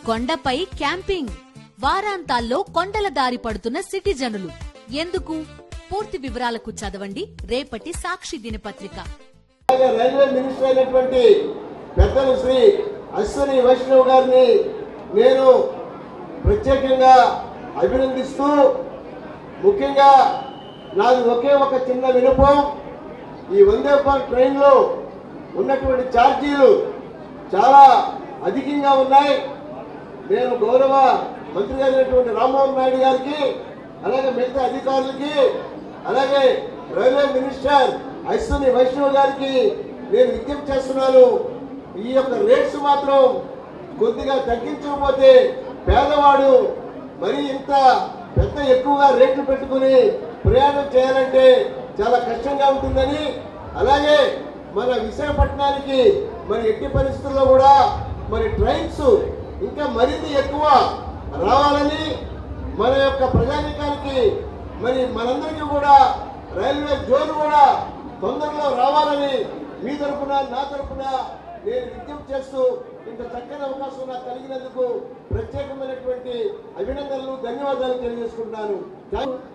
కొండపై క్యాంపింగ్, వారాంతాల్లో కొండల దారి పడుతున్న సిటిజనులు ఎందుకు? పూర్తి వివరాలకు చదవండి రేపటి సాక్షి దినపత్రిక. రైల్వే మినిస్టర్ అయినటువంటి పెద్దలు శ్రీ అశ్విని వైష్ణవ్ గారిని నేను ప్రత్యేకంగా అభినందిస్తూ, ముఖ్యంగా నాది ఒకే ఒక చిన్న విన్నపం. ఈ వందే భారత్ ట్రైన్లో ఉన్నటువంటి ఛార్జీలు చాలా అధికంగా ఉన్నాయి. నేను గౌరవ మంత్రి గారైనటువంటి రామ్మోహన్ నాయుడు గారికి, అలాగే మిగతా అధికారులకి, అలాగే రైల్వే మినిస్టర్ అశ్విని వైష్ణవ్ గారికి నేను విజ్ఞప్తి చేస్తున్నాను. ఈ యొక్క రేట్స్ మాత్రం కొద్దిగా తగ్గించకపోతే పేదవాడు మరి ఇంత పెద్ద ఎక్కువగా రేట్లు పెట్టుకుని ప్రయాణం చేయాలంటే చాలా కష్టంగా ఉంటుందని, అలాగే మన విశాఖపట్నానికి మరి ఎట్టి పరిస్థితుల్లో కూడా మరి ట్రైన్స్ ఇంకా మరింత ఎక్కువ రావాలని, మన యొక్క ప్రజానీకానికి మరి మనందరికీ కూడా రైల్వే జోన్ కూడా తొందరలో రావాలని మీ తరఫున నా తరఫున నేను విజ్ఞప్తి చేస్తూ, ఇంత చక్కని అవకాశం నాకు కలిగినందుకు ప్రత్యేకమైనటువంటి అభినందనలు, ధన్యవాదాలు తెలియజేసుకుంటున్నాను.